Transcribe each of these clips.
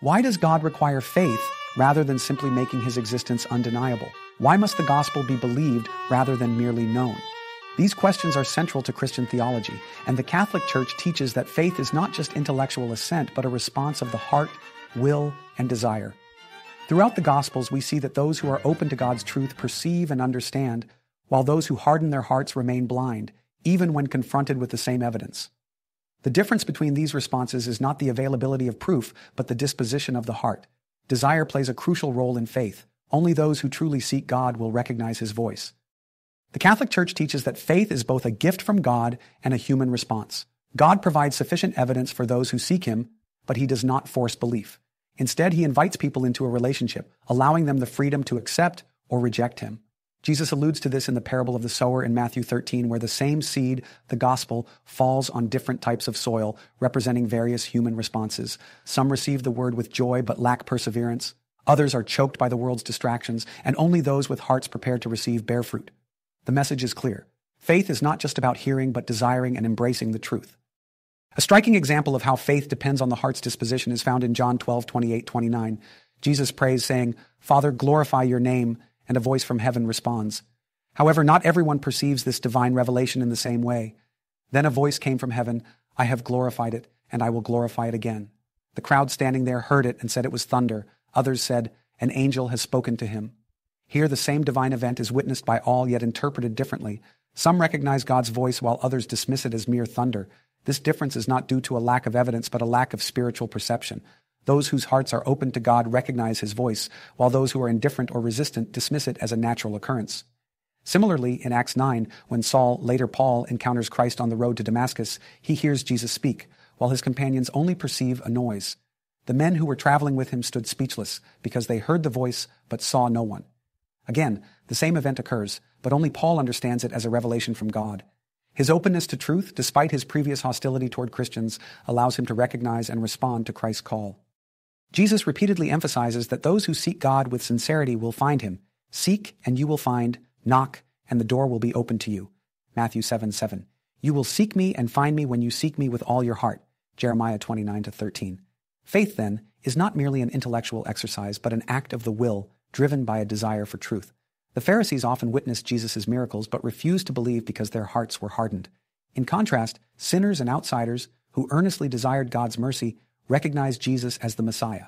Why does God require faith rather than simply making his existence undeniable? Why must the gospel be believed rather than merely known? These questions are central to Christian theology, and the Catholic Church teaches that faith is not just intellectual assent, but a response of the heart, will, and desire. Throughout the Gospels, we see that those who are open to God's truth perceive and understand, while those who harden their hearts remain blind, even when confronted with the same evidence. The difference between these responses is not the availability of proof, but the disposition of the heart. Desire plays a crucial role in faith. Only those who truly seek God will recognize his voice. The Catholic Church teaches that faith is both a gift from God and a human response. God provides sufficient evidence for those who seek him, but he does not force belief. Instead, he invites people into a relationship, allowing them the freedom to accept or reject him. Jesus alludes to this in the parable of the sower in Matthew 13, where the same seed, the gospel, falls on different types of soil, representing various human responses. Some receive the word with joy but lack perseverance. Others are choked by the world's distractions, and only those with hearts prepared to receive bear fruit. The message is clear. Faith is not just about hearing, but desiring and embracing the truth. A striking example of how faith depends on the heart's disposition is found in John 12:28-29. Jesus prays, saying, "Father, glorify your name," and a voice from heaven responds. However, not everyone perceives this divine revelation in the same way. Then a voice came from heaven, "I have glorified it, and I will glorify it again." The crowd standing there heard it and said it was thunder. Others said, "An angel has spoken to him." Here the same divine event is witnessed by all, yet interpreted differently. Some recognize God's voice while others dismiss it as mere thunder. This difference is not due to a lack of evidence, but a lack of spiritual perception. Those whose hearts are open to God recognize his voice, while those who are indifferent or resistant dismiss it as a natural occurrence. Similarly, in Acts 9, when Saul, later Paul, encounters Christ on the road to Damascus, he hears Jesus speak, while his companions only perceive a noise. The men who were traveling with him stood speechless, because they heard the voice but saw no one. Again, the same event occurs, but only Paul understands it as a revelation from God. His openness to truth, despite his previous hostility toward Christians, allows him to recognize and respond to Christ's call. Jesus repeatedly emphasizes that those who seek God with sincerity will find him. Seek, and you will find. Knock, and the door will be opened to you. Matthew 7:7. You will seek me and find me when you seek me with all your heart. Jeremiah 29-13. Faith, then, is not merely an intellectual exercise, but an act of the will, driven by a desire for truth. The Pharisees often witnessed Jesus' miracles, but refused to believe because their hearts were hardened. In contrast, sinners and outsiders, who earnestly desired God's mercy, recognized Jesus as the Messiah.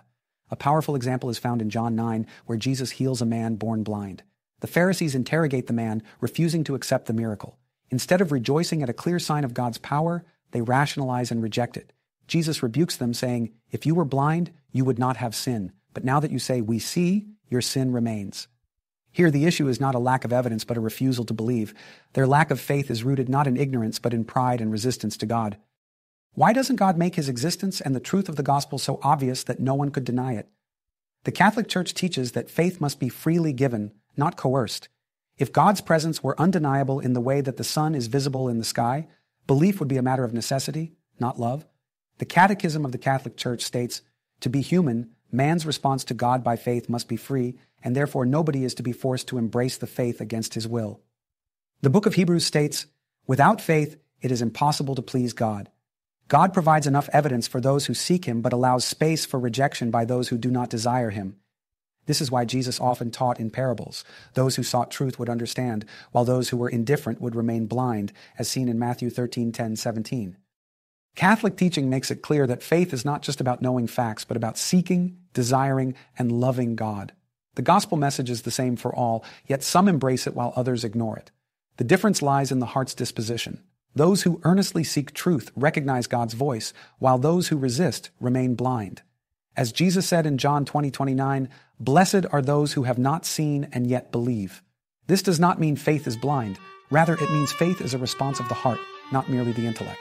A powerful example is found in John 9, where Jesus heals a man born blind. The Pharisees interrogate the man, refusing to accept the miracle. Instead of rejoicing at a clear sign of God's power, they rationalize and reject it. Jesus rebukes them, saying, "If you were blind, you would not have sin. But now that you say, 'We see,' your sin remains." Here, the issue is not a lack of evidence, but a refusal to believe. Their lack of faith is rooted not in ignorance, but in pride and resistance to God. Why doesn't God make his existence and the truth of the gospel so obvious that no one could deny it? The Catholic Church teaches that faith must be freely given, not coerced. If God's presence were undeniable in the way that the sun is visible in the sky, belief would be a matter of necessity, not love. The Catechism of the Catholic Church states, "To be human, man's response to God by faith must be free, and therefore nobody is to be forced to embrace the faith against his will." The book of Hebrews states, "Without faith, it is impossible to please God." God provides enough evidence for those who seek him, but allows space for rejection by those who do not desire him. This is why Jesus often taught in parables. Those who sought truth would understand, while those who were indifferent would remain blind, as seen in Matthew 13:10-17. Catholic teaching makes it clear that faith is not just about knowing facts, but about seeking, desiring, and loving God. The gospel message is the same for all, yet some embrace it while others ignore it. The difference lies in the heart's disposition. Those who earnestly seek truth recognize God's voice, while those who resist remain blind. As Jesus said in John 20:29, "Blessed are those who have not seen and yet believe." This does not mean faith is blind. Rather, it means faith is a response of the heart, not merely the intellect.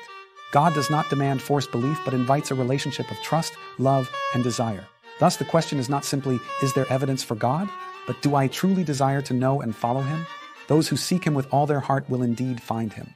God does not demand forced belief, but invites a relationship of trust, love, and desire. Thus, the question is not simply, is there evidence for God? But do I truly desire to know and follow him? Those who seek him with all their heart will indeed find him.